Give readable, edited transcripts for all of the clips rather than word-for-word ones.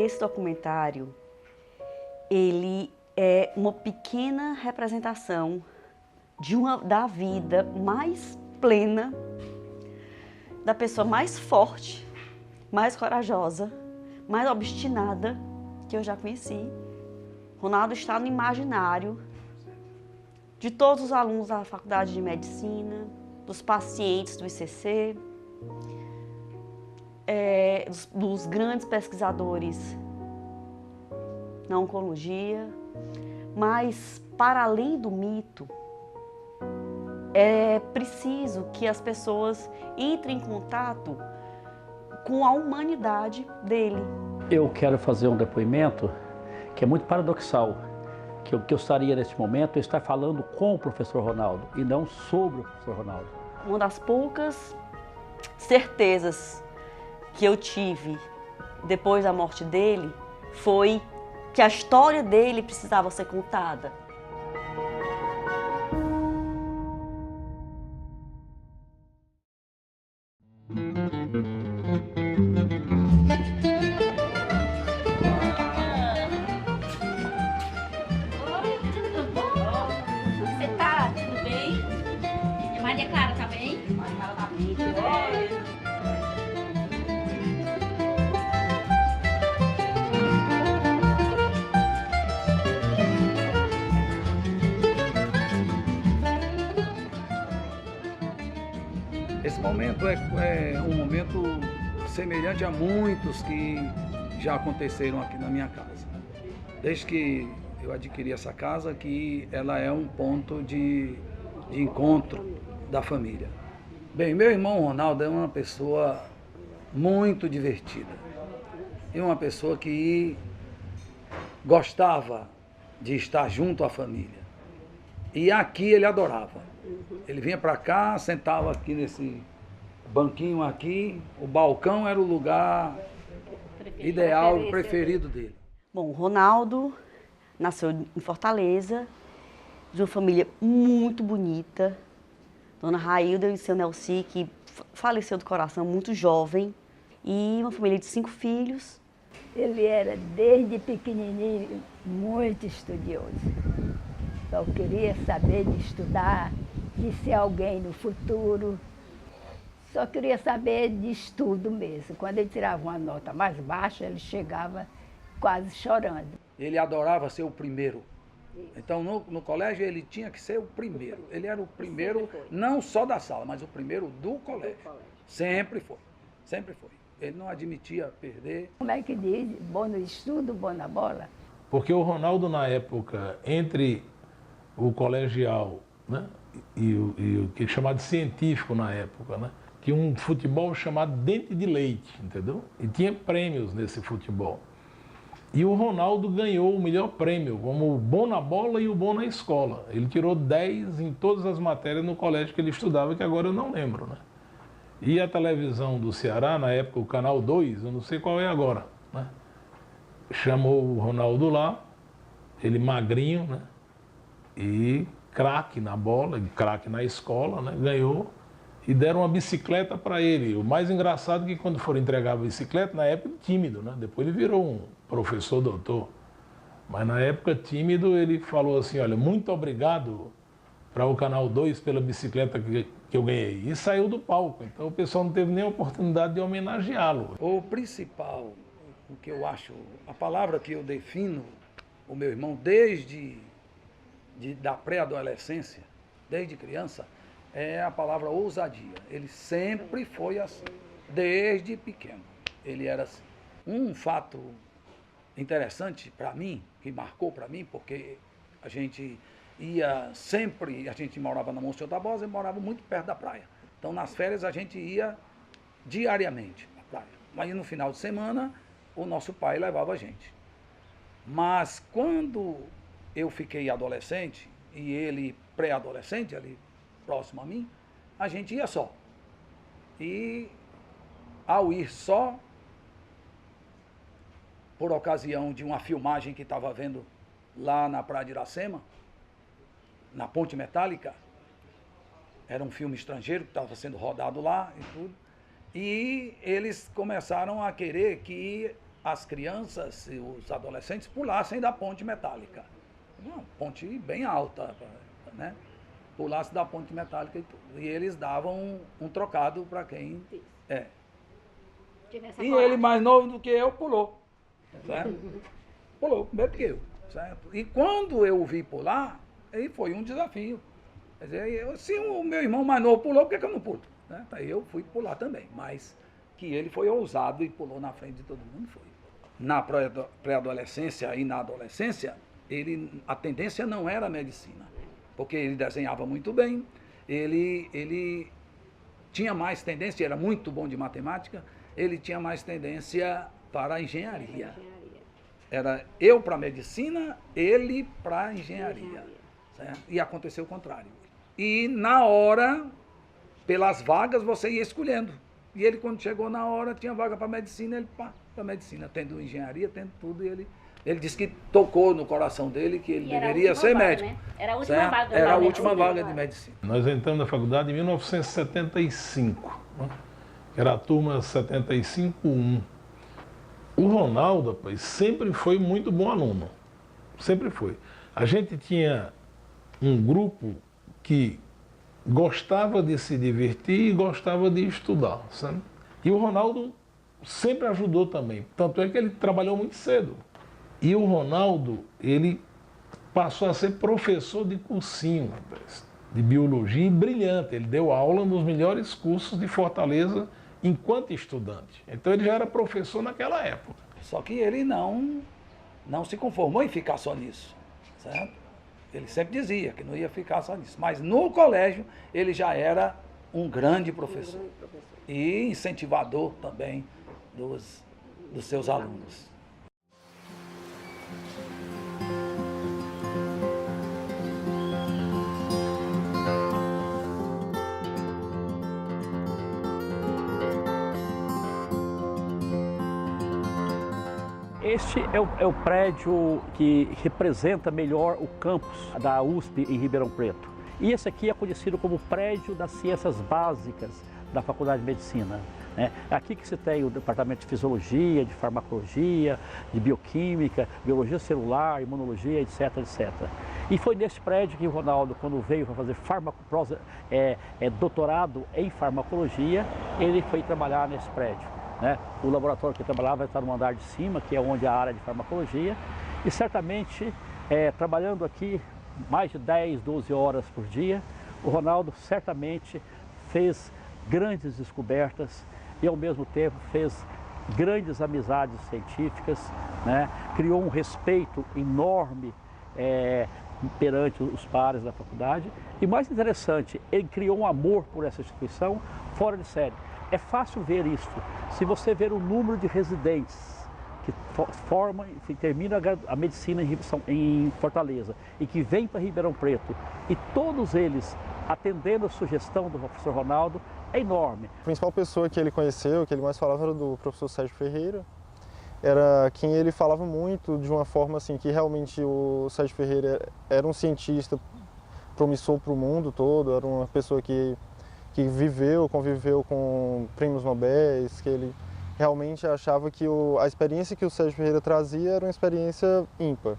esse documentário, ele é uma pequena representação da vida mais plena, da pessoa mais forte, mais corajosa, mais obstinada que eu já conheci. Ronaldo está no imaginário de todos os alunos da Faculdade de Medicina, dos pacientes do ICC, dos grandes pesquisadores na oncologia, mas para além do mito, é preciso que as pessoas entrem em contato com a humanidade dele. Eu quero fazer um depoimento que é muito paradoxal, que eu estaria neste momento estar falando com o professor Ronaldo e não sobre o professor Ronaldo. Uma das poucas certezas que eu tive depois da morte dele foi que a história dele precisava ser contada. Esse momento é um momento semelhante a muitos que já aconteceram aqui na minha casa. Desde que eu adquiri essa casa, que ela é um ponto de encontro da família. Bem, meu irmão Ronaldo é uma pessoa muito divertida. E uma pessoa que gostava de estar junto à família. E aqui ele adorava. Ele vinha para cá, sentava aqui nesse banquinho aqui, o balcão era o lugar ideal, preferido dele. Bom, o Ronaldo nasceu em Fortaleza, de uma família muito bonita. Dona Railda e seu Nelci, que faleceu do coração muito jovem. E uma família de 5 filhos. Ele era, desde pequenininho, muito estudioso. Só queria saber de estudar, de ser alguém no futuro. Só queria saber de estudo mesmo. Quando ele tirava uma nota mais baixa, ele chegava quase chorando. Ele adorava ser o primeiro. Então, no colégio, ele tinha que ser o primeiro. Ele era o primeiro, não só da sala, mas o primeiro do colégio. Sempre foi, sempre foi. Ele não admitia perder. Como é que diz? Bom no estudo, bom na bola? Porque o Ronaldo, na época, entre o colegial, né, e o que é chamado de científico na época, né, tinha um futebol chamado Dente de Leite, entendeu? E tinha prêmios nesse futebol. E o Ronaldo ganhou o melhor prêmio, como o bom na bola e o bom na escola. Ele tirou 10 em todas as matérias no colégio que ele estudava, que agora eu não lembro, né? E a televisão do Ceará, na época, o Canal 2, eu não sei qual é agora, né? Chamou o Ronaldo lá, ele magrinho, né? E craque na bola, craque na escola, né? Ganhou. E deram uma bicicleta para ele. O mais engraçado é que quando foram entregar a bicicleta, na época tímido, né? Depois ele virou um professor doutor. Mas na época tímido, ele falou assim, olha, muito obrigado para o Canal 2 pela bicicleta que eu ganhei. E saiu do palco. Então o pessoal não teve nem a oportunidade de homenageá-lo. O principal, o que eu acho, a palavra que eu defino o meu irmão desde da pré-adolescência, desde criança, é a palavra ousadia. Ele sempre foi assim, desde pequeno. Ele era assim. Um fato interessante para mim, que marcou para mim, porque a gente ia sempre, a gente morava na Monsenhor Tabosa e morava muito perto da praia. Então, nas férias, a gente ia diariamente à praia. Mas no final de semana, o nosso pai levava a gente. Mas quando eu fiquei adolescente, e ele pré-adolescente, ali próximo a mim, a gente ia só. E ao ir só, por ocasião de uma filmagem que estava vendo lá na Praia de Iracema, na Ponte Metálica, era um filme estrangeiro que estava sendo rodado lá e tudo, e eles começaram a querer que as crianças e os adolescentes pulassem da ponte metálica. Uma ponte bem alta, né? Pulasse da ponte metálica e tudo. E eles davam um trocado para quem... E ele, mais novo do que eu, pulou. Certo? Pulou, mesmo que eu. Certo? E quando eu o vi pular, aí foi um desafio. Quer dizer, se o meu irmão mais novo pulou, por que eu não pulo? Né? Aí eu fui pular também, mas que ele foi ousado e pulou na frente de todo mundo, foi. Na pré-adolescência e na adolescência, a tendência não era a medicina, porque ele desenhava muito bem, ele tinha mais tendência, era muito bom de matemática, ele tinha mais tendência para a engenharia. Era eu para medicina, ele para engenharia. Certo? E aconteceu o contrário. E na hora, pelas vagas, você ia escolhendo. E ele, quando chegou na hora, tinha vaga para medicina, ele para medicina, tendo engenharia, tendo tudo. E ele disse que tocou no coração dele que ele deveria ser médico. Né? Era a última vaga. Era a última vaga de medicina. Nós entramos na faculdade em 1975, né? Era a turma 75-1. O Ronaldo, rapaz, sempre foi muito bom aluno. Sempre foi. A gente tinha um grupo que gostava de se divertir e gostava de estudar, sabe? E o Ronaldo sempre ajudou também. Tanto é que ele trabalhou muito cedo. E o Ronaldo, ele passou a ser professor de cursinho, rapaz, de biologia, e brilhante. Ele deu aula nos melhores cursos de Fortaleza enquanto estudante. Então ele já era professor naquela época. Só que ele não se conformou em ficar só nisso, certo? Ele sempre dizia que não ia ficar só nisso. Mas no colégio ele já era um grande professor. E incentivador também dos seus alunos. Este é o prédio que representa melhor o campus da USP em Ribeirão Preto. E esse aqui é conhecido como prédio das ciências básicas da Faculdade de Medicina. Né? Aqui que se tem o departamento de fisiologia, de farmacologia, de bioquímica, biologia celular, imunologia, etc, etc. E foi nesse prédio que o Ronaldo, quando veio para fazer doutorado em farmacologia, ele foi trabalhar nesse prédio. Né? O laboratório que ele trabalhava está no andar de cima, que é onde a área de farmacologia, e certamente, trabalhando aqui mais de 10, 12 horas por dia, o Ronaldo certamente fez grandes descobertas e, ao mesmo tempo, fez grandes amizades científicas, né? Criou um respeito enorme perante os pares da faculdade e, mais interessante, ele criou um amor por essa instituição fora de série. É fácil ver isso. Se você ver o número de residentes que terminam a medicina em Fortaleza e que vêm para Ribeirão Preto, e todos eles atendendo a sugestão do professor Ronaldo, é enorme. A principal pessoa que ele conheceu, que ele mais falava, era do professor Sérgio Ferreira. Era quem ele falava muito de uma forma assim, que realmente o Sérgio Ferreira era um cientista promissor para o mundo todo, era uma pessoa que conviveu com prêmios Nobel, que ele realmente achava que a experiência que o Sérgio Ferreira trazia era uma experiência ímpar.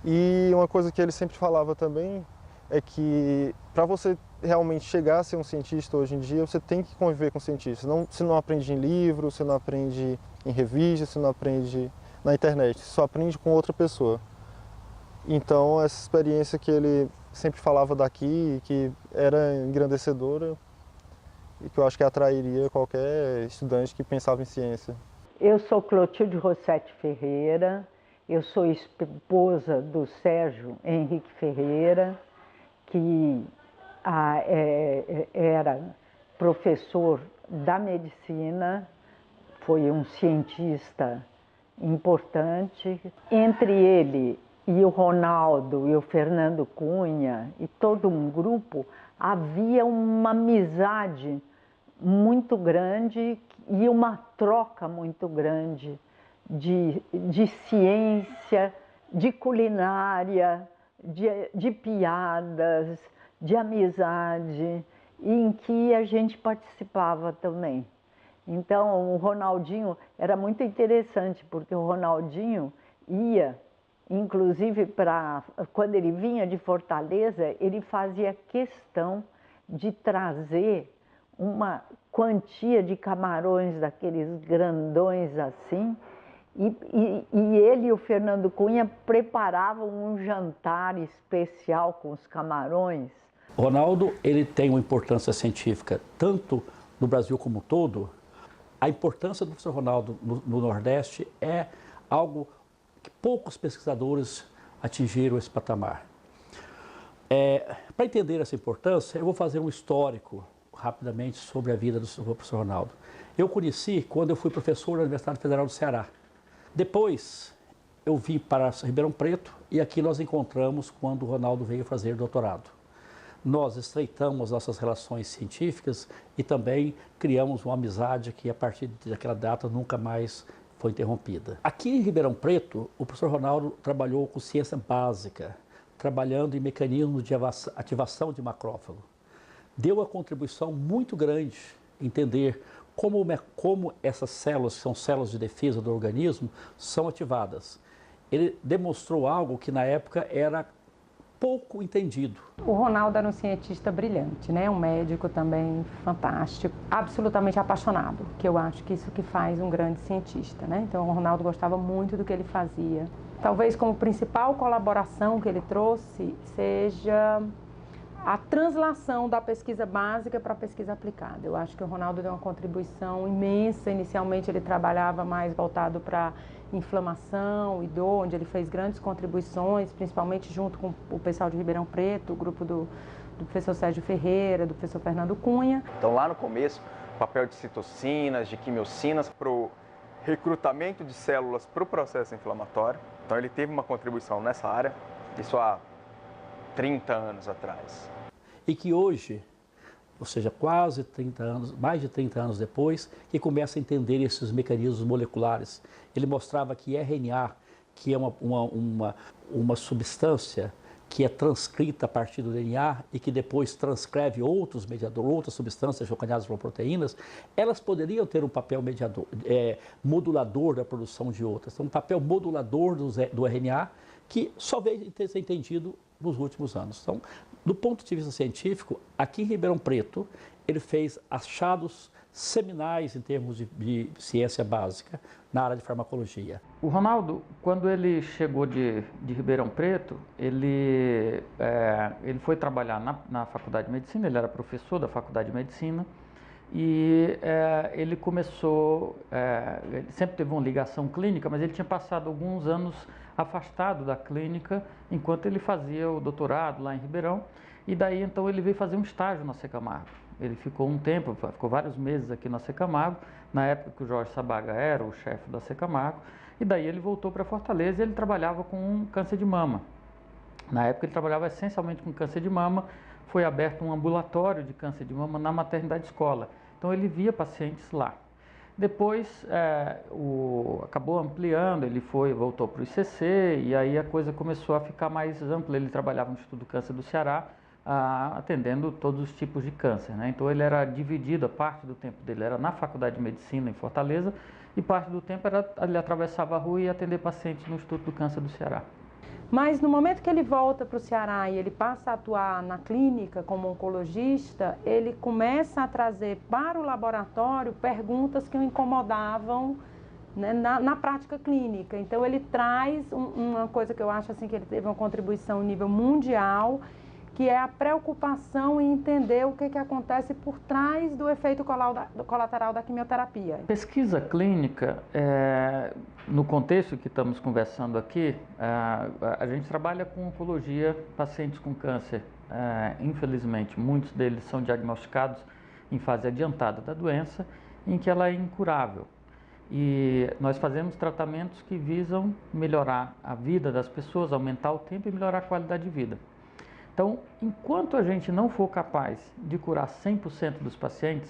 E uma coisa que ele sempre falava também é que para você realmente chegar a ser um cientista hoje em dia, você tem que conviver com cientistas. Você não aprende em livro, você não aprende em revista, você não aprende na internet, você só aprende com outra pessoa. Então, essa experiência que ele sempre falava daqui, que era engrandecedora e que eu acho que atrairia qualquer estudante que pensava em ciência. Eu sou Clotilde Rossetti Ferreira, eu sou esposa do Sérgio Henrique Ferreira, que era professor da medicina, foi um cientista importante. Entre ele e o Ronaldo e o Fernando Cunha e todo um grupo, havia uma amizade muito grande e uma troca muito grande de ciência, de culinária, de piadas, de amizade, em que a gente participava também. Então, o Ronaldinho era muito interessante, porque o Ronaldinho ia, inclusive, quando ele vinha de Fortaleza, ele fazia questão de trazer uma quantia de camarões daqueles grandões assim, e ele e o Fernando Cunha preparavam um jantar especial com os camarões. O Ronaldo, ele tem uma importância científica tanto no Brasil como um todo. A importância do professor Ronaldo no Nordeste é algo que poucos pesquisadores atingiram esse patamar. Para entender essa importância, eu vou fazer um histórico rapidamente sobre a vida do professor Ronaldo. Eu conheci quando eu fui professor da Universidade Federal do Ceará. Depois, eu vim para Ribeirão Preto e aqui nós encontramos quando o Ronaldo veio fazer doutorado. Nós estreitamos nossas relações científicas e também criamos uma amizade que, a partir daquela data, nunca mais foi interrompida. Aqui em Ribeirão Preto, o professor Ronaldo trabalhou com ciência básica, trabalhando em mecanismos de ativação de macrófago. Deu uma contribuição muito grande em entender como essas células, que são células de defesa do organismo, são ativadas. Ele demonstrou algo que na época era pouco entendido. O Ronaldo era um cientista brilhante, né? Um médico também fantástico, absolutamente apaixonado, que eu acho que isso que faz um grande cientista, né? Então o Ronaldo gostava muito do que ele fazia. Talvez como principal colaboração que ele trouxe seja a translação da pesquisa básica para a pesquisa aplicada. Eu acho que o Ronaldo deu uma contribuição imensa. Inicialmente ele trabalhava mais voltado para inflamação e dor, onde ele fez grandes contribuições, principalmente junto com o pessoal de Ribeirão Preto, o grupo do professor Sérgio Ferreira, do professor Fernando Cunha. Então lá no começo, o papel de citocinas, de quimiocinas para o recrutamento de células para o processo inflamatório. Então ele teve uma contribuição nessa área, isso há 30 anos atrás. E que hoje, ou seja, quase 30 anos, mais de 30 anos depois, que começa a entender esses mecanismos moleculares. Ele mostrava que RNA, que é uma substância que é transcrita a partir do DNA e que depois transcreve outros mediadores, outras substâncias chocalhadas por proteínas, elas poderiam ter um papel modulador da produção de outras. Então, um papel modulador do RNA que só veio a ser entendido nos últimos anos. Então, do ponto de vista científico, aqui em Ribeirão Preto, ele fez achados seminais em termos de ciência básica na área de farmacologia. O Ronaldo, quando ele chegou de Ribeirão Preto, ele foi trabalhar na Faculdade de Medicina, ele era professor da Faculdade de Medicina, e ele começou, ele sempre teve uma ligação clínica, mas ele tinha passado alguns anos afastado da clínica enquanto ele fazia o doutorado lá em Ribeirão, e daí então ele veio fazer um estágio na Secamargo. Ele ficou um tempo, ficou vários meses aqui na Secamargo, na época que o Jorge Sabaga era o chefe da Secamargo, e daí ele voltou para Fortaleza e ele trabalhava com câncer de mama. Na época ele trabalhava essencialmente com câncer de mama, foi aberto um ambulatório de câncer de mama na maternidade escola, então ele via pacientes lá. Depois acabou ampliando, ele voltou para o ICC e aí a coisa começou a ficar mais ampla. Ele trabalhava no Instituto do Câncer do Ceará, atendendo todos os tipos de câncer, né? Então ele era dividido, a parte do tempo dele era na Faculdade de Medicina em Fortaleza e parte do tempo ele atravessava a rua e ia atender pacientes no Instituto do Câncer do Ceará. Mas no momento que ele volta para o Ceará e ele passa a atuar na clínica como oncologista, ele começa a trazer para o laboratório perguntas que o incomodavam, né, na prática clínica. Então ele traz uma coisa que eu acho assim, que ele teve uma contribuição em nível mundial, que é a preocupação em entender o que acontece por trás do efeito colateral da quimioterapia. Pesquisa clínica, no contexto que estamos conversando aqui, a gente trabalha com oncologia, pacientes com câncer. Infelizmente, muitos deles são diagnosticados em fase adiantada da doença, em que ela é incurável. E nós fazemos tratamentos que visam melhorar a vida das pessoas, aumentar o tempo e melhorar a qualidade de vida. Então, enquanto a gente não for capaz de curar 100% dos pacientes,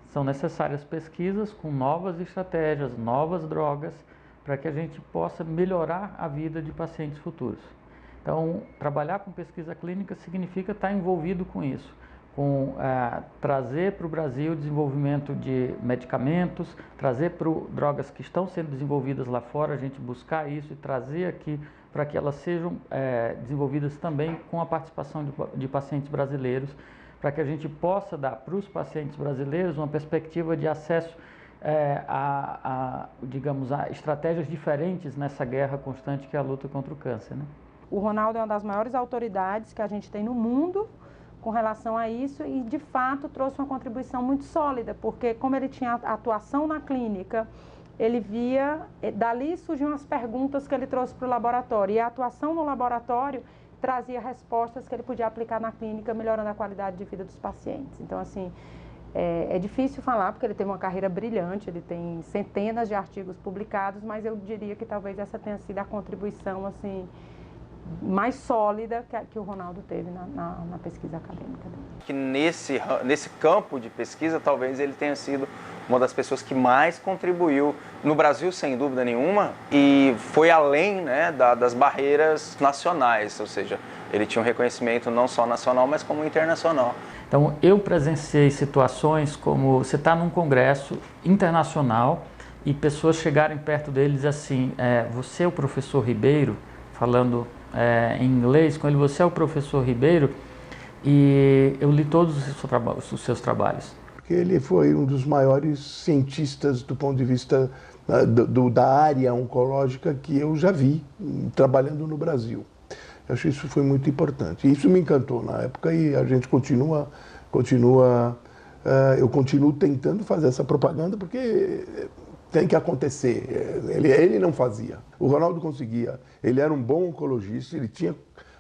são necessárias pesquisas com novas estratégias, novas drogas, para que a gente possa melhorar a vida de pacientes futuros. Então, trabalhar com pesquisa clínica significa estar envolvido com isso, com trazer para o Brasil o desenvolvimento de medicamentos, trazer para drogas que estão sendo desenvolvidas lá fora, a gente buscar isso e trazer aqui para que elas sejam desenvolvidas também com a participação de pacientes brasileiros, para que a gente possa dar para os pacientes brasileiros uma perspectiva de acesso digamos, a estratégias diferentes nessa guerra constante que é a luta contra o câncer, né? O Ronaldo é uma das maiores autoridades que a gente tem no mundo com relação a isso e, de fato, trouxe uma contribuição muito sólida, porque como ele tinha atuação na clínica, ele via, dali surgiam as perguntas que ele trouxe para o laboratório, e a atuação no laboratório trazia respostas que ele podia aplicar na clínica, melhorando a qualidade de vida dos pacientes. Então, assim, é difícil falar, porque ele teve uma carreira brilhante, ele tem centenas de artigos publicados, mas eu diria que talvez essa tenha sido a contribuição, assim, mais sólida que o Ronaldo teve na pesquisa acadêmica dele. Que nesse campo de pesquisa, talvez ele tenha sido uma das pessoas que mais contribuiu no Brasil, sem dúvida nenhuma, e foi além, né, das barreiras nacionais, ou seja, ele tinha um reconhecimento não só nacional, mas como internacional. Então, eu presenciei situações como você está num congresso internacional e pessoas chegarem perto deles assim, você é o professor Ribeiro, falando em inglês com ele, você é o professor Ribeiro, e eu li todos os seus trabalhos. Porque ele foi um dos maiores cientistas do ponto de vista da área oncológica que eu já vi trabalhando no Brasil. Eu acho que isso foi muito importante. E isso me encantou na época e a gente eu continuo tentando fazer essa propaganda porque tem que acontecer. Ele não fazia. O Ronaldo conseguia. Ele era um bom oncologista, ele tinha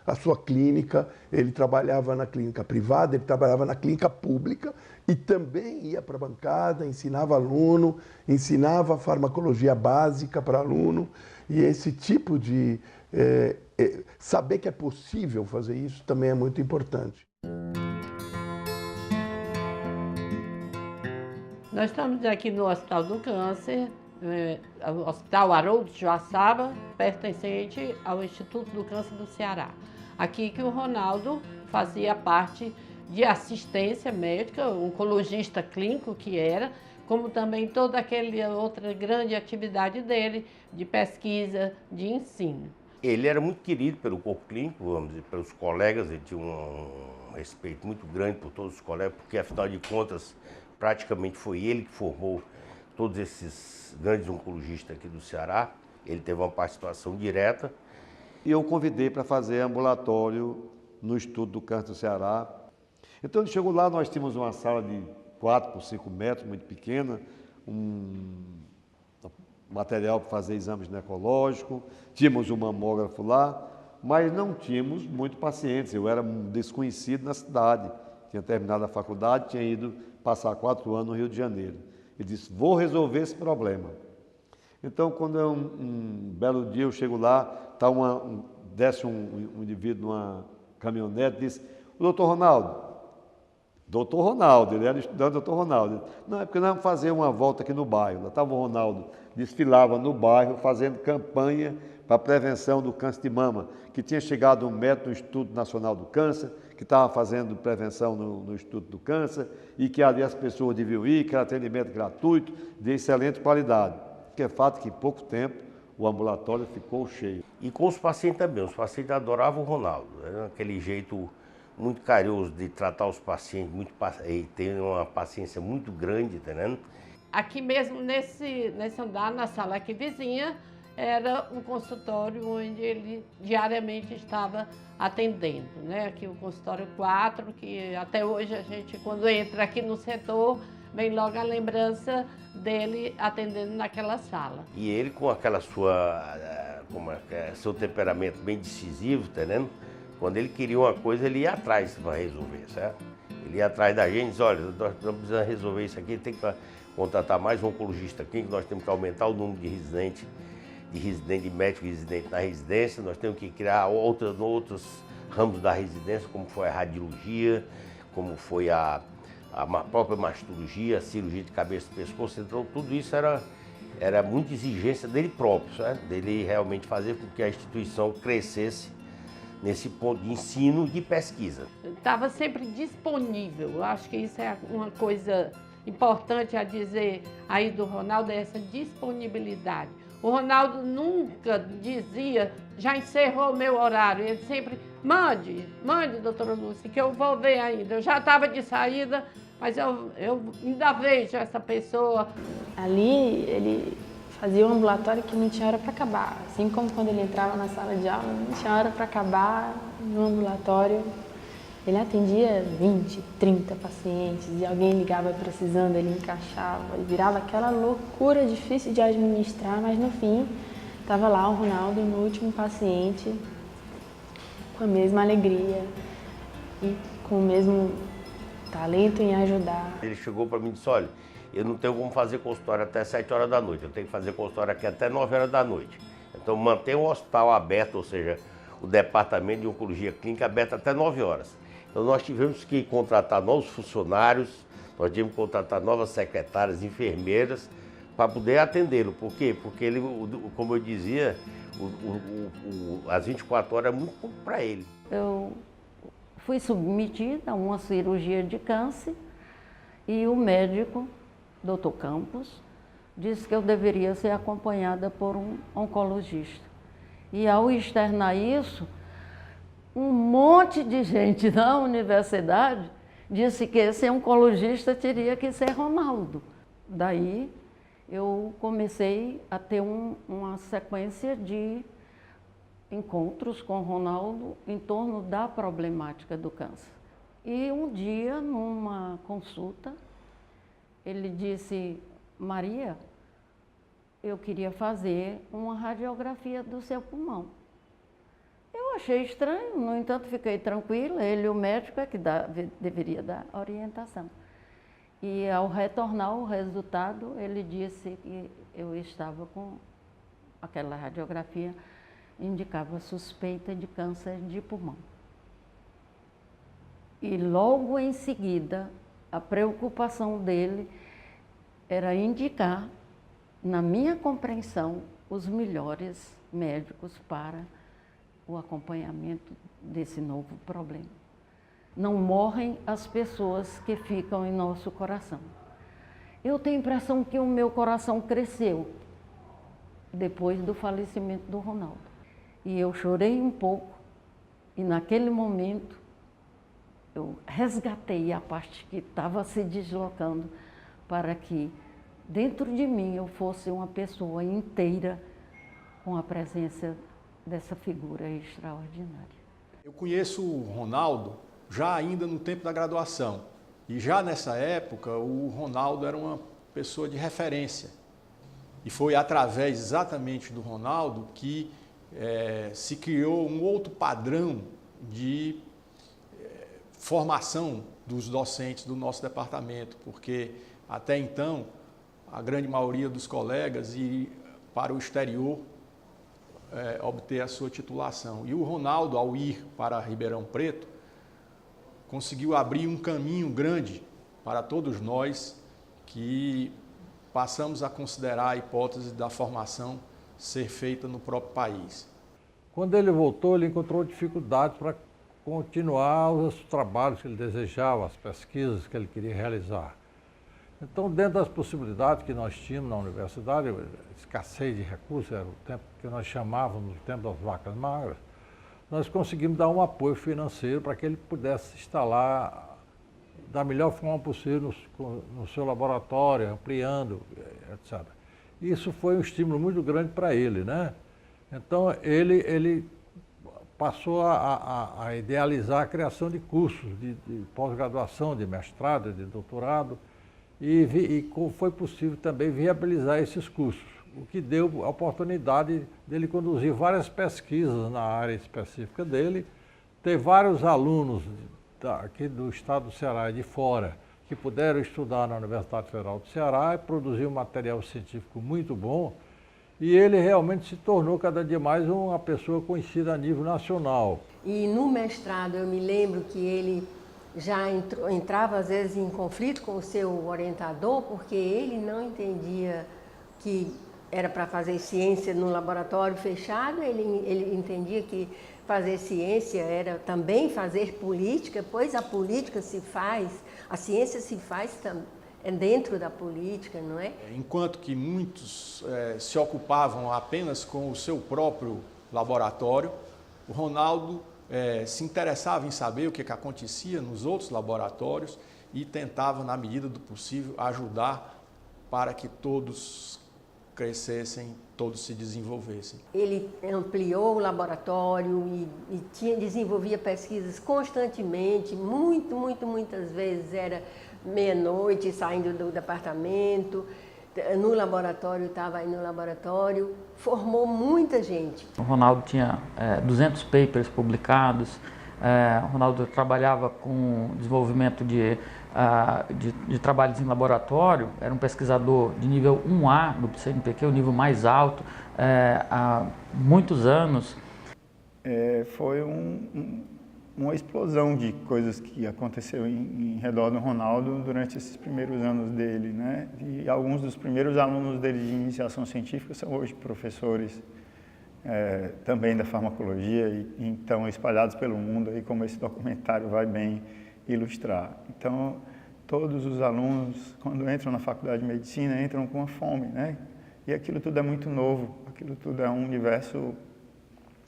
a sua clínica, ele trabalhava na clínica privada, ele trabalhava na clínica pública e também ia para a bancada, ensinava aluno, ensinava farmacologia básica para aluno. E esse tipo de... saber que é possível fazer isso também é muito importante. Nós estamos aqui no Hospital do Câncer, o Hospital Haroldo de Joaçaba, pertencente ao Instituto do Câncer do Ceará. Aqui que o Ronaldo fazia parte de assistência médica, oncologista clínico que era, como também toda aquela outra grande atividade dele, de pesquisa, de ensino. Ele era muito querido pelo corpo clínico, vamos dizer, pelos colegas, ele tinha um respeito muito grande por todos os colegas, porque afinal de contas, praticamente foi ele que formou todos esses grandes oncologistas aqui do Ceará. Ele teve uma participação direta. E eu convidei para fazer ambulatório no Instituto do Câncer do Ceará. Então ele chegou lá, nós tínhamos uma sala de 4 por 5 metros, muito pequena, material para fazer exame ginecológico, tínhamos um mamógrafo lá, mas não tínhamos muitos pacientes. Eu era desconhecido na cidade, tinha terminado a faculdade, tinha ido passar 4 anos no Rio de Janeiro. Ele disse, vou resolver esse problema. Então, quando um belo dia eu chego lá, desce um indivíduo numa caminhonete e disse, o doutor Ronaldo, ele era estudante do doutor Ronaldo. Não, é porque nós vamos fazer uma volta aqui no bairro. Lá estava o Ronaldo, desfilava no bairro, fazendo campanha para a prevenção do câncer de mama, que tinha chegado um médico do Instituto Nacional do Câncer, que estava fazendo prevenção no Instituto do Câncer, e que ali as pessoas deviam ir, que era atendimento gratuito, de excelente qualidade. Que é fato que em pouco tempo o ambulatório ficou cheio. E com os pacientes também, os pacientes adoravam o Ronaldo, era aquele jeito muito carinhoso de tratar os pacientes, e tem uma paciência muito grande, tá vendo? Aqui mesmo, nesse andar, na sala aqui vizinha, era um consultório onde ele diariamente estava atendendo, né? Aqui o consultório 4, que até hoje a gente, quando entra aqui no setor, vem logo a lembrança dele atendendo naquela sala. E ele com aquela seu temperamento bem decisivo, tá vendo? Quando ele queria uma coisa, ele ia atrás para resolver, certo? Ele ia atrás da gente e disse, olha, nós precisamos resolver isso aqui, tem que contratar mais um oncologista aqui, nós temos que aumentar o número de médico residente na residência, nós temos que criar outros ramos da residência, como foi a radiologia, como foi a própria mastologia, a cirurgia de cabeça e pescoço. Então, tudo isso era muita exigência dele próprio, certo? Dele realmente fazer com que a instituição crescesse nesse ponto de ensino e de pesquisa. Estava sempre disponível. Eu acho que isso é uma coisa importante a dizer aí do Ronaldo, é essa disponibilidade. O Ronaldo nunca dizia, já encerrou o meu horário. Ele sempre, mande, doutora Lúcia, que eu vou ver ainda. Eu já estava de saída, mas eu ainda vejo essa pessoa. Ali ele fazia um ambulatório que não tinha hora para acabar. Assim como quando ele entrava na sala de aula, não tinha hora para acabar no ambulatório. Ele atendia 20, 30 pacientes e alguém ligava precisando, ele encaixava. E virava aquela loucura difícil de administrar, mas no fim estava lá o Ronaldo no último paciente com a mesma alegria e com o mesmo talento em ajudar. Ele chegou para mim e disse, olha, eu não tenho como fazer consultório até 7 horas da noite, eu tenho que fazer consultório aqui até 9 horas da noite. Então manter o hospital aberto, ou seja, o departamento de oncologia clínica aberto até 9 horas. Então nós tivemos que contratar novos funcionários, nós tivemos que contratar novas secretárias, enfermeiras, para poder atendê-lo. Por quê? Porque ele, como eu dizia, as 24 horas é muito pouco para ele. Eu fui submetida a uma cirurgia de câncer e o médico, Dr. Campos, disse que eu deveria ser acompanhada por um oncologista. E ao externar isso, um monte de gente na universidade disse que esse oncologista teria que ser Ronaldo. Daí eu comecei a ter uma sequência de encontros com o Ronaldo em torno da problemática do câncer. E um dia, numa consulta, ele disse, Maria, eu queria fazer uma radiografia do seu pulmão. Eu achei estranho, no entanto fiquei tranquila, ele, o médico, é que deveria dar orientação. E ao retornar o resultado, ele disse que eu estava com aquela radiografia, indicava suspeita de câncer de pulmão. E logo em seguida, a preocupação dele era indicar, na minha compreensão, os melhores médicos para o acompanhamento desse novo problema. Não morrem as pessoas que ficam em nosso coração. Eu tenho a impressão que o meu coração cresceu depois do falecimento do Ronaldo. E eu chorei um pouco e naquele momento eu resgatei a parte que estava se deslocando para que dentro de mim eu fosse uma pessoa inteira com a presença dessa figura extraordinária. Eu conheço o Ronaldo já ainda no tempo da graduação. E já nessa época, o Ronaldo era uma pessoa de referência. E foi através exatamente do Ronaldo que se criou um outro padrão de formação dos docentes do nosso departamento, porque até então a grande maioria dos colegas ia para o exterior obter a sua titulação. E o Ronaldo, ao ir para Ribeirão Preto, conseguiu abrir um caminho grande para todos nós que passamos a considerar a hipótese da formação ser feita no próprio país. Quando ele voltou, ele encontrou dificuldades para continuar os trabalhos que ele desejava, as pesquisas que ele queria realizar. Então, dentro das possibilidades que nós tínhamos na universidade, escassez de recursos, era o tempo que nós chamávamos o tempo das vacas magras, nós conseguimos dar um apoio financeiro para que ele pudesse se instalar da melhor forma possível no seu laboratório, ampliando, etc. Isso foi um estímulo muito grande para ele, né? Então, ele passou a idealizar a criação de cursos de pós-graduação, de mestrado, de doutorado, e foi possível também viabilizar esses cursos, o que deu a oportunidade dele conduzir várias pesquisas na área específica dele, ter vários alunos aqui do estado do Ceará e de fora que puderam estudar na Universidade Federal do Ceará e produzir um material científico muito bom, e ele realmente se tornou cada dia mais uma pessoa conhecida a nível nacional. E no mestrado eu me lembro que ele já entrava às vezes em conflito com o seu orientador, porque ele não entendia que era para fazer ciência no laboratório fechado, ele entendia que fazer ciência era também fazer política, pois a política se faz, a ciência se faz dentro da política, não é? Enquanto que muitos se ocupavam apenas com o seu próprio laboratório, o Ronaldo se interessava em saber o que acontecia nos outros laboratórios e tentava, na medida do possível, ajudar para que todos crescessem, todos se desenvolvessem. Ele ampliou o laboratório e desenvolvia pesquisas constantemente, muitas vezes era meia-noite saindo do departamento, no laboratório, estava aí no laboratório, formou muita gente. O Ronaldo tinha 200 papers publicados, o Ronaldo trabalhava com desenvolvimento de trabalhos em laboratório, era um pesquisador de nível 1A do CNPq, o nível mais alto, há muitos anos. Foi uma explosão de coisas que aconteceu em redor do Ronaldo durante esses primeiros anos dele, né? E alguns dos primeiros alunos dele de iniciação científica são hoje professores também da farmacologia e estão espalhados pelo mundo, aí como esse documentário vai bem ilustrar. Então, todos os alunos, quando entram na faculdade de medicina, entram com uma fome, né? E aquilo tudo é muito novo, aquilo tudo é um universo.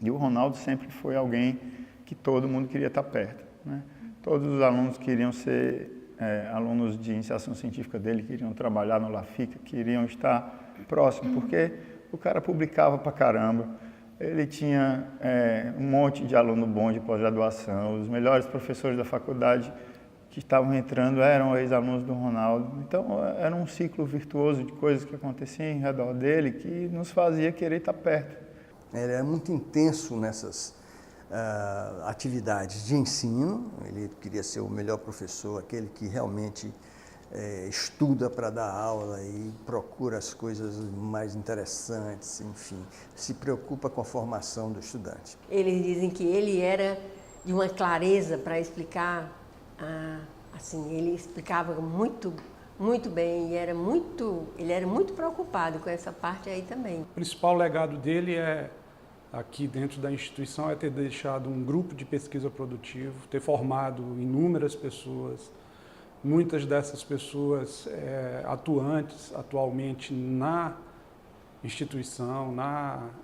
E o Ronaldo sempre foi alguém que todo mundo queria estar perto, né? Todos os alunos queriam ser alunos de iniciação científica dele, queriam trabalhar no LAFICA, queriam estar próximo, porque o cara publicava pra caramba, ele tinha um monte de aluno bom de pós-graduação, os melhores professores da faculdade que estavam entrando eram ex-alunos do Ronaldo. Então, era um ciclo virtuoso de coisas que aconteciam em redor dele que nos fazia querer estar perto. Ele era muito intenso nessas atividades de ensino, ele queria ser o melhor professor, aquele que realmente estuda para dar aula e procura as coisas mais interessantes, enfim, se preocupa com a formação do estudante. Eles dizem que ele era de uma clareza para explicar, assim, ele explicava muito bem e ele era muito preocupado com essa parte aí também. O principal legado dele aqui dentro da instituição é ter deixado um grupo de pesquisa produtivo, ter formado inúmeras pessoas, muitas dessas pessoas atuantes atualmente na instituição,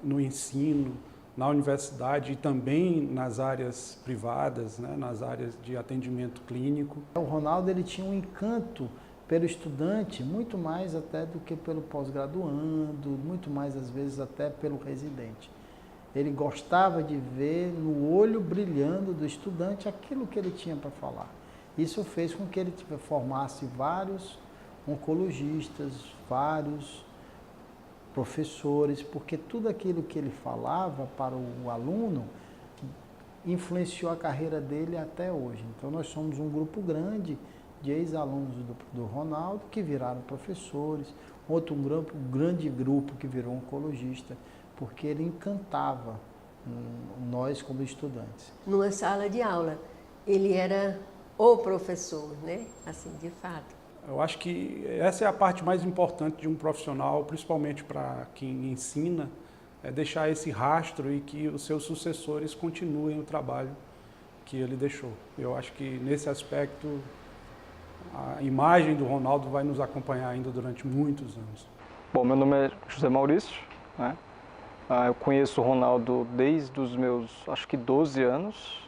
no ensino, na universidade e também nas áreas privadas, né, nas áreas de atendimento clínico. O Ronaldo ele tinha um encanto pelo estudante, muito mais até do que pelo pós-graduando, muito mais às vezes até pelo residente. Ele gostava de ver no olho brilhando do estudante aquilo que ele tinha para falar. Isso fez com que ele formasse vários oncologistas, vários professores, porque tudo aquilo que ele falava para o aluno influenciou a carreira dele até hoje. Então nós somos um grupo grande de ex-alunos do Ronaldo que viraram professores, outro grande grupo que virou oncologista, porque ele encantava nós como estudantes. Numa sala de aula, ele era o professor, né? Assim, de fato. Eu acho que essa é a parte mais importante de um profissional, principalmente para quem ensina, é deixar esse rastro e que os seus sucessores continuem o trabalho que ele deixou. Eu acho que nesse aspecto a imagem do Ronaldo vai nos acompanhar ainda durante muitos anos. Bom, meu nome é José Maurício, né? Eu conheço o Ronaldo desde os meus, acho que 12 anos,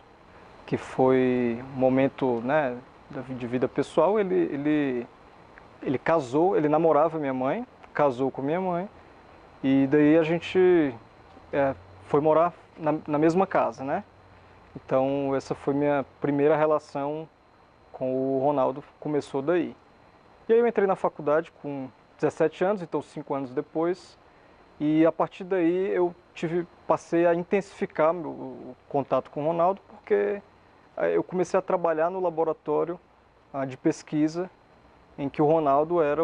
que foi um momento, né, de vida pessoal. Ele casou, ele namorava minha mãe, casou com minha mãe, e daí a gente foi morar na mesma casa, né? Então essa foi minha primeira relação com o Ronaldo, começou daí. E aí eu entrei na faculdade com 17 anos, então 5 anos depois, e a partir daí eu passei a intensificar o contato com o Ronaldo, porque eu comecei a trabalhar no laboratório de pesquisa em que o Ronaldo era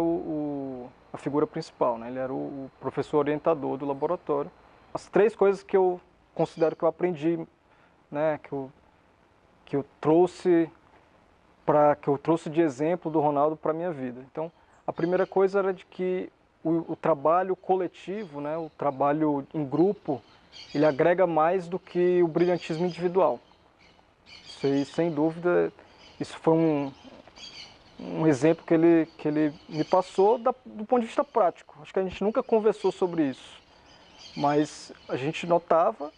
a figura principal, né? Ele era o professor orientador do laboratório. As 3 coisas que eu considero que eu aprendi, né, que eu trouxe de exemplo do Ronaldo para a minha vida. Então, a primeira coisa era de que o trabalho coletivo, né, o trabalho em grupo, ele agrega mais do que o brilhantismo individual. Isso aí, sem dúvida, isso foi um exemplo que ele me passou do ponto de vista prático. Acho que a gente nunca conversou sobre isso, mas a gente notava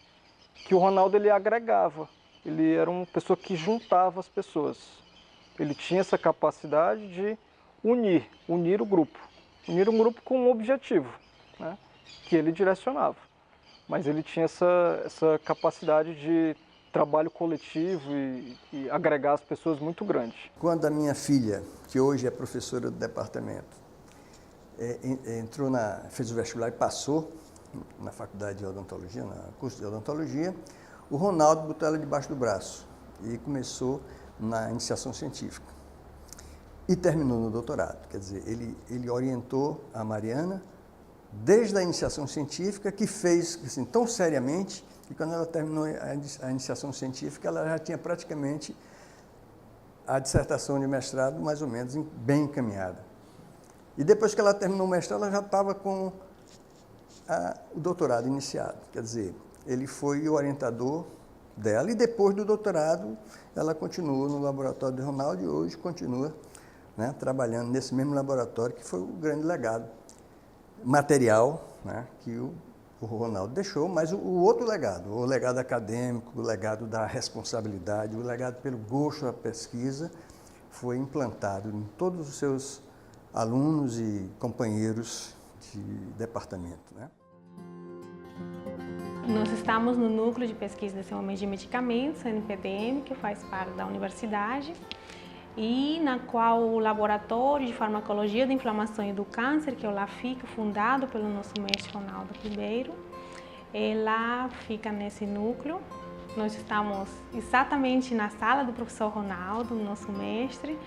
que o Ronaldo ele agregava, ele era uma pessoa que juntava as pessoas. Ele tinha essa capacidade de unir o grupo. Unir um grupo com um objetivo, né, que ele direcionava. Mas ele tinha essa capacidade de trabalho coletivo e agregar as pessoas muito grande. Quando a minha filha, que hoje é professora do departamento, fez o vestibular e passou na faculdade de odontologia, no curso de odontologia, o Ronaldo botou ela debaixo do braço e começou na iniciação científica. E terminou no doutorado, quer dizer, ele orientou a Mariana desde a iniciação científica, que fez assim, tão seriamente, que quando ela terminou a iniciação científica, ela já tinha praticamente a dissertação de mestrado mais ou menos bem encaminhada. E depois que ela terminou o mestrado, ela já estava com o doutorado iniciado, quer dizer, ele foi o orientador dela, e depois do doutorado, ela continuou no laboratório de Ronaldo e hoje continua, né, trabalhando nesse mesmo laboratório, que foi o grande legado material, né, que o Ronaldo deixou, mas o outro legado, o legado acadêmico, o legado da responsabilidade, o legado pelo gosto da pesquisa, foi implantado em todos os seus alunos e companheiros de departamento, né? Nós estamos no Núcleo de Pesquisa e Desenvolvimento de Medicamentos, NPDM, que faz parte da universidade, e na qual o Laboratório de Farmacologia da Inflamação e do Câncer, que é o LAFIC, fundado pelo nosso mestre Ronaldo Ribeiro, ela fica nesse núcleo. Nós estamos exatamente na sala do professor Ronaldo, nosso mestre,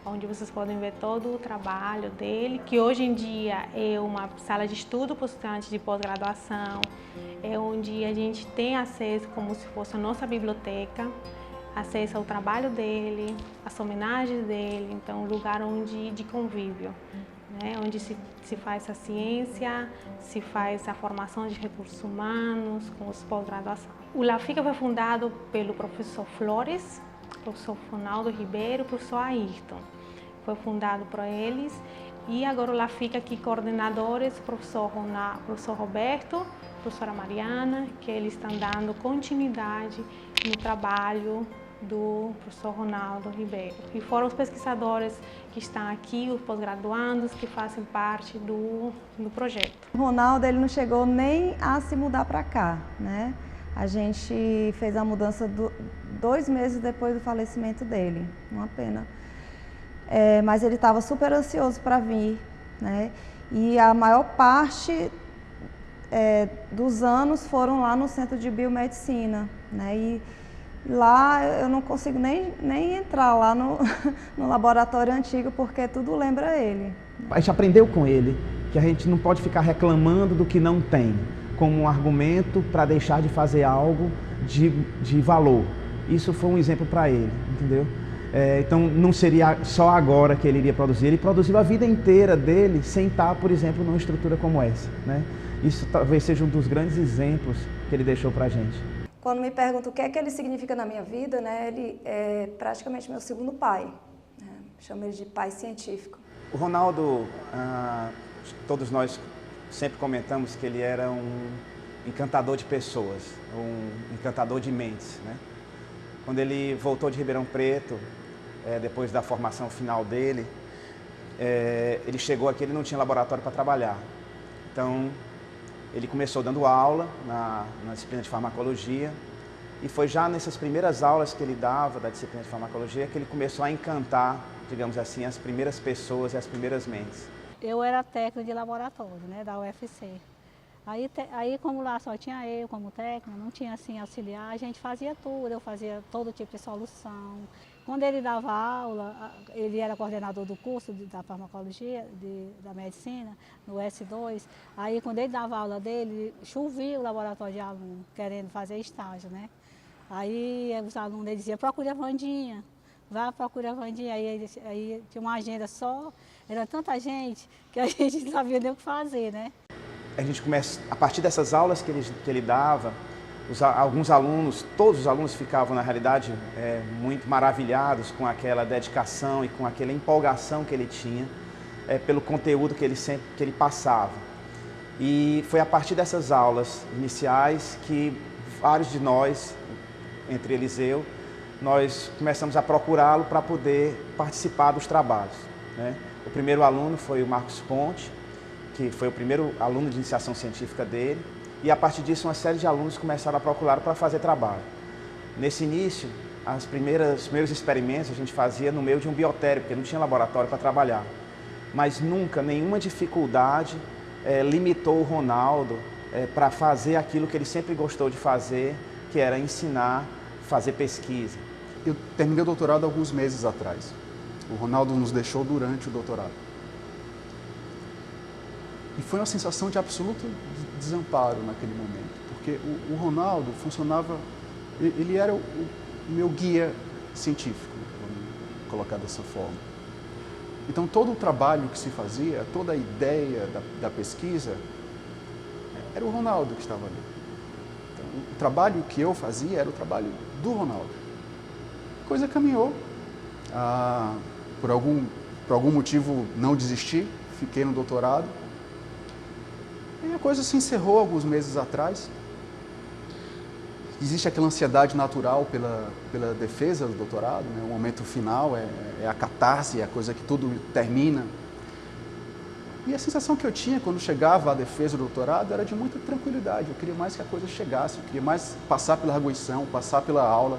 onde vocês podem ver todo o trabalho dele, que hoje em dia é uma sala de estudo para estudantes de pós-graduação, é onde a gente tem acesso como se fosse a nossa biblioteca, acesso ao trabalho dele, às homenagens dele, então um lugar de convívio, né? Onde se faz a ciência, se faz a formação de recursos humanos com os pós-graduação. O LAFIC foi fundado pelo professor Flores, professor Ronaldo Ribeiro, professor Ayrton. Foi fundado por eles e agora o LAFIC aqui coordenadores, professor Roberto, professora Mariana, que eles estão dando continuidade no trabalho do professor Ronaldo Ribeiro. E foram os pesquisadores que estão aqui, os pós-graduandos, que fazem parte do projeto. O Ronaldo ele não chegou nem a se mudar para cá, né? A gente fez a mudança 2 meses depois do falecimento dele, uma pena. Mas ele estava super ansioso para vir, né? E a maior parte dos anos foram lá no Centro de Biomedicina, né? E lá eu não consigo nem entrar lá no laboratório antigo, porque tudo lembra ele. A gente aprendeu com ele que a gente não pode ficar reclamando do que não tem, como um argumento para deixar de fazer algo de valor. Isso foi um exemplo para ele, entendeu? Então não seria só agora que ele iria produzir, ele produziu a vida inteira dele sem estar, por exemplo, numa estrutura como essa, né? Isso talvez seja um dos grandes exemplos que ele deixou para a gente. Quando me perguntam o que é que ele significa na minha vida, né, ele é praticamente meu segundo pai, né? Chamo ele de pai científico. O Ronaldo, todos nós sempre comentamos que ele era um encantador de pessoas, um encantador de mentes, né? Quando ele voltou de Ribeirão Preto, depois da formação final dele, ele chegou aqui, ele não tinha laboratório para trabalhar. Então, ele começou dando aula na disciplina de farmacologia e foi já nessas primeiras aulas que ele dava da disciplina de farmacologia que ele começou a encantar, digamos assim, as primeiras pessoas e as primeiras mentes. Eu era técnica de laboratório, né, da UFC. Aí como lá só tinha eu como técnica, não tinha assim auxiliar, a gente fazia tudo, eu fazia todo tipo de solução. Quando ele dava aula, ele era coordenador do curso da farmacologia, da medicina, no S2, aí quando ele dava aula dele, chovia o laboratório de aluno, querendo fazer estágio, né? Aí os alunos diziam, procure a Vandinha, Vá procurar Vandinha. Aí tinha uma agenda só, era tanta gente que a gente não sabia nem o que fazer, né? A gente começa, a partir dessas aulas que ele dava, alguns alunos, todos os alunos ficavam, na realidade, muito maravilhados com aquela dedicação e com aquela empolgação que ele tinha pelo conteúdo que ele passava. E foi a partir dessas aulas iniciais que vários de nós, entre eles eu, nós começamos a procurá-lo para poder participar dos trabalhos, né? O primeiro aluno foi o Marcos Ponte, que foi o primeiro aluno de iniciação científica dele, e a partir disso uma série de alunos começaram a procurá-lo para fazer trabalho. Nesse início, os primeiros experimentos a gente fazia no meio de um biotério, porque não tinha laboratório para trabalhar. Mas nunca, nenhuma dificuldade limitou o Ronaldo para fazer aquilo que ele sempre gostou de fazer, que era ensinar, fazer pesquisa. Eu terminei o doutorado alguns meses atrás. O Ronaldo nos deixou durante o doutorado. E foi uma sensação de absoluto desamparo naquele momento, porque o Ronaldo funcionava, ele era o meu guia científico, vamos colocar dessa forma. Então todo o trabalho que se fazia, toda a ideia da pesquisa, era o Ronaldo que estava ali. Então, o trabalho que eu fazia era o trabalho do Ronaldo. A coisa caminhou. Por algum motivo não desisti, fiquei no doutorado. E a coisa se encerrou alguns meses atrás. Existe aquela ansiedade natural pela defesa do doutorado, né? O momento final é a catarse, é a coisa que tudo termina. E a sensação que eu tinha quando chegava à defesa do doutorado era de muita tranquilidade. Eu queria mais que a coisa chegasse, eu queria mais passar pela arguição, passar pela aula.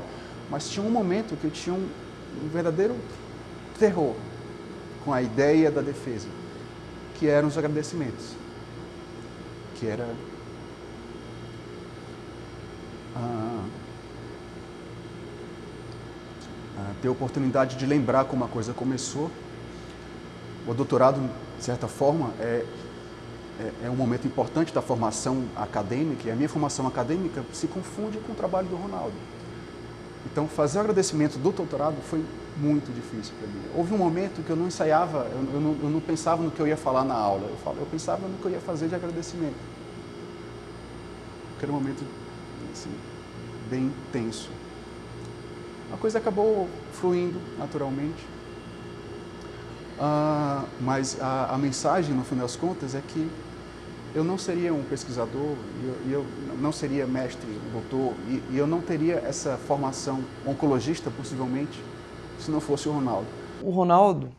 Mas tinha um momento que eu tinha um verdadeiro terror com a ideia da defesa, que eram os agradecimentos. Que era ter a oportunidade de lembrar como a coisa começou. O doutorado, de certa forma, é um momento importante da formação acadêmica, e a minha formação acadêmica se confunde com o trabalho do Ronaldo. Então, fazer o agradecimento do doutorado foi muito difícil para mim. Houve um momento que eu não ensaiava, eu não pensava no que eu ia falar na aula, eu pensava no que eu ia fazer de agradecimento. Aquele momento, assim, bem tenso. A coisa acabou fluindo naturalmente, mas a mensagem, no fim das contas, é que eu não seria um pesquisador, eu não seria mestre, doutor, e eu não teria essa formação oncologista, possivelmente, se não fosse o Ronaldo. O Ronaldo,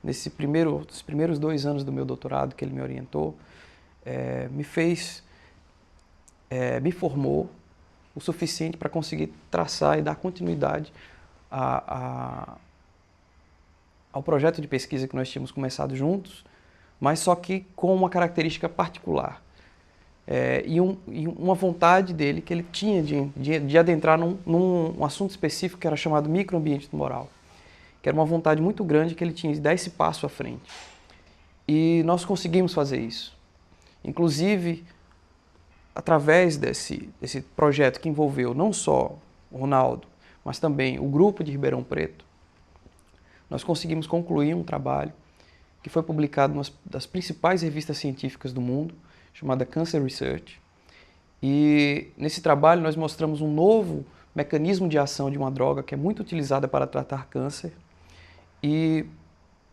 nesses primeiros 2 anos do meu doutorado, que ele me orientou, me formou o suficiente para conseguir traçar e dar continuidade ao projeto de pesquisa que nós tínhamos começado juntos, mas só que com uma característica particular e uma vontade dele que ele tinha de adentrar num assunto específico que era chamado microambiente tumoral, que era uma vontade muito grande que ele tinha de dar esse passo à frente. E nós conseguimos fazer isso. Inclusive, através desse projeto que envolveu não só o Ronaldo, mas também o grupo de Ribeirão Preto, nós conseguimos concluir um trabalho que foi publicado em uma das principais revistas científicas do mundo, chamada Cancer Research. E nesse trabalho nós mostramos um novo mecanismo de ação de uma droga que é muito utilizada para tratar câncer. E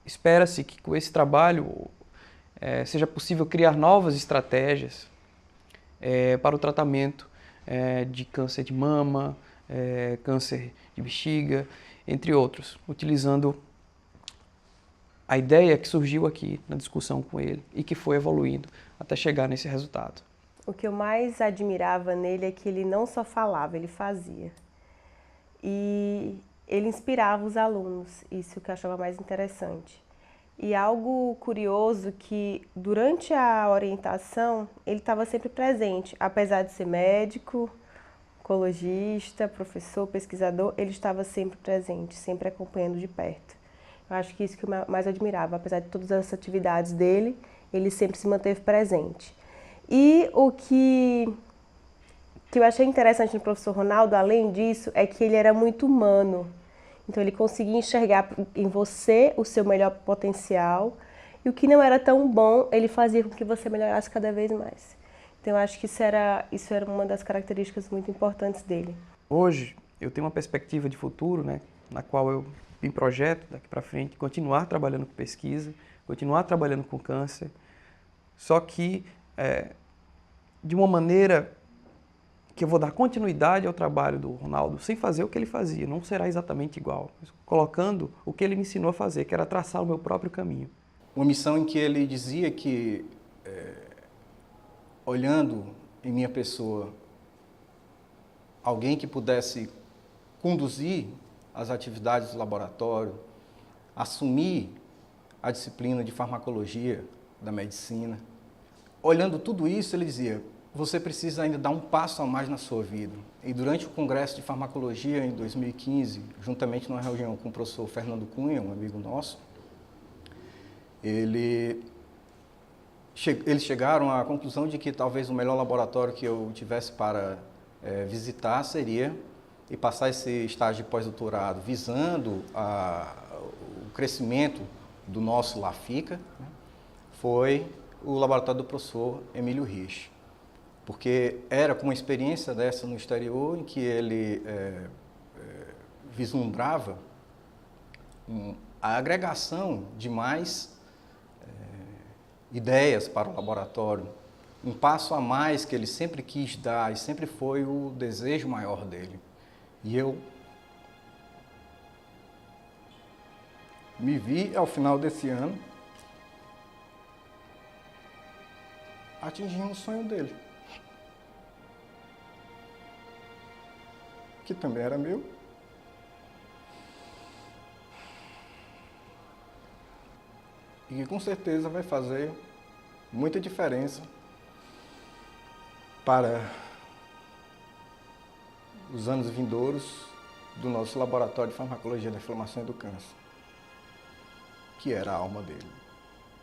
espera-se que com esse trabalho seja possível criar novas estratégias para o tratamento de câncer de mama, câncer de bexiga, entre outros, utilizando a ideia que surgiu aqui na discussão com ele e que foi evoluindo até chegar nesse resultado. O que eu mais admirava nele é que ele não só falava, ele fazia. E ele inspirava os alunos, isso que eu achava mais interessante. E algo curioso que durante a orientação ele estava sempre presente, apesar de ser médico, oncologista, professor, pesquisador, ele estava sempre presente, sempre acompanhando de perto. Eu acho que isso que eu mais admirava, apesar de todas as atividades dele, ele sempre se manteve presente. E o que eu achei interessante no professor Ronaldo, além disso, é que ele era muito humano. Então ele conseguia enxergar em você o seu melhor potencial e o que não era tão bom, ele fazia com que você melhorasse cada vez mais. Então eu acho que isso era uma das características muito importantes dele. Hoje eu tenho uma perspectiva de futuro, né, na qual eu me projeto daqui para frente, continuar trabalhando com pesquisa, continuar trabalhando com câncer, só que de uma maneira que eu vou dar continuidade ao trabalho do Ronaldo sem fazer o que ele fazia, não será exatamente igual, mas colocando o que ele me ensinou a fazer, que era traçar o meu próprio caminho. Uma missão em que ele dizia que, olhando em minha pessoa, alguém que pudesse conduzir as atividades do laboratório, assumir a disciplina de farmacologia da medicina. Olhando tudo isso, ele dizia, você precisa ainda dar um passo a mais na sua vida. E durante o Congresso de Farmacologia, em 2015, juntamente numa reunião com o professor Fernando Cunha, um amigo nosso, eles chegaram à conclusão de que talvez o melhor laboratório que eu tivesse para visitar seria e passar esse estágio de pós-doutorado visando o crescimento do nosso LAFICA, né, foi o laboratório do professor Emílio Rich, porque era com uma experiência dessa no exterior em que ele vislumbrava a agregação de mais ideias para o laboratório, um passo a mais que ele sempre quis dar e sempre foi o desejo maior dele. E eu me vi ao final desse ano atingindo o sonho dele, que também era meu. E que com certeza vai fazer muita diferença para os anos vindouros do nosso laboratório de farmacologia da inflamação e do câncer, que era a alma dele.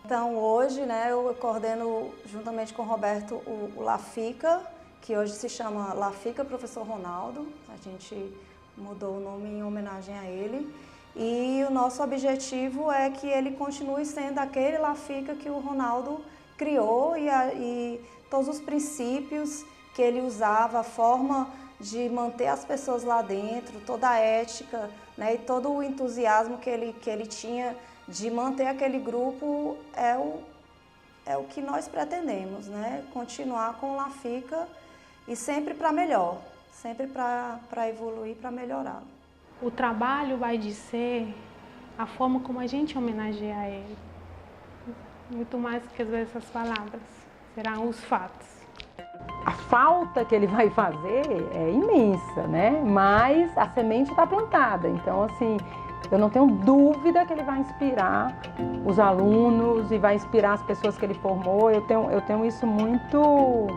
Então hoje, né, eu coordeno juntamente com o Roberto o LAFICA, que hoje se chama LAFICA Professor Ronaldo. A gente mudou o nome em homenagem a ele. E o nosso objetivo é que ele continue sendo aquele LAFICA que o Ronaldo criou e todos os princípios que ele usava, a forma de manter as pessoas lá dentro, toda a ética, né, e todo o entusiasmo que ele tinha de manter aquele grupo é o que nós pretendemos, né? Continuar com o LAFICA e sempre para melhor, sempre para evoluir, para melhorar. O trabalho vai dizer a forma como a gente homenageia ele. Muito mais que às vezes as palavras, serão os fatos. A falta que ele vai fazer é imensa, né? Mas a semente está plantada. Então, assim, eu não tenho dúvida que ele vai inspirar os alunos e vai inspirar as pessoas que ele formou. Eu tenho isso muito...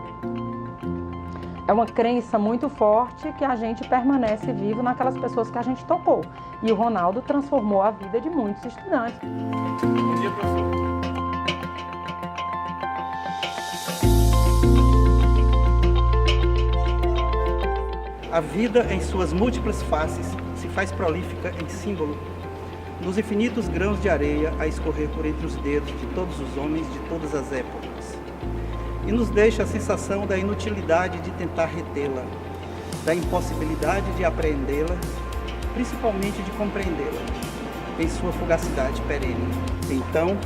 É uma crença muito forte que a gente permanece vivo naquelas pessoas que a gente tocou. E o Ronaldo transformou a vida de muitos estudantes. Bom dia, professor. A vida, em suas múltiplas faces, se faz prolífica em símbolo, nos infinitos grãos de areia a escorrer por entre os dedos de todos os homens de todas as épocas. E nos deixa a sensação da inutilidade de tentar retê-la, da impossibilidade de apreendê-la, principalmente de compreendê-la, em sua fugacidade perene. Então,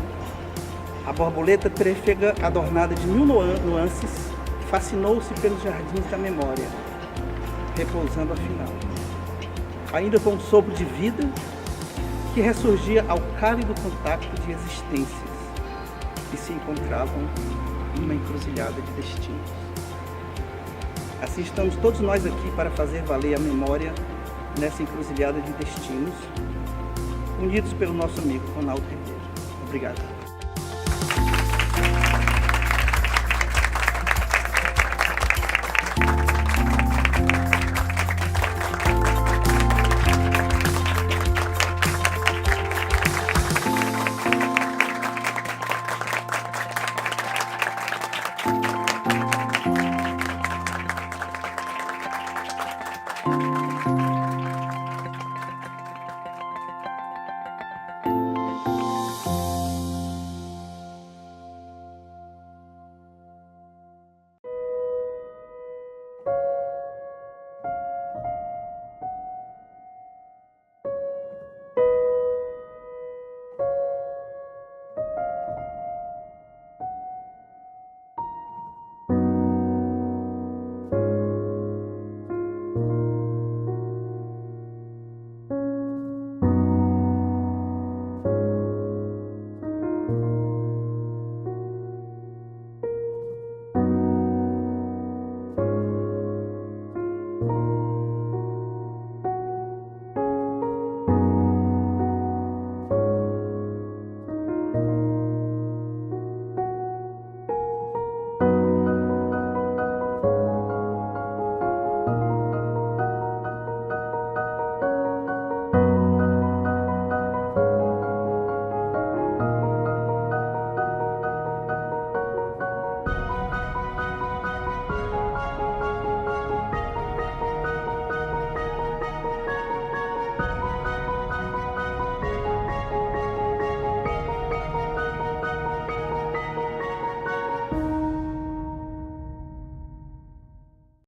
a borboleta trêfega, adornada de mil nuances, fascinou-se pelos jardins da memória, repousando afinal, ainda com um sopro de vida que ressurgia ao cálido contato de existências que se encontravam numa encruzilhada de destinos. Assim estamos todos nós aqui para fazer valer a memória nessa encruzilhada de destinos, unidos pelo nosso amigo Ronaldo Ribeiro. Obrigado. Thank you.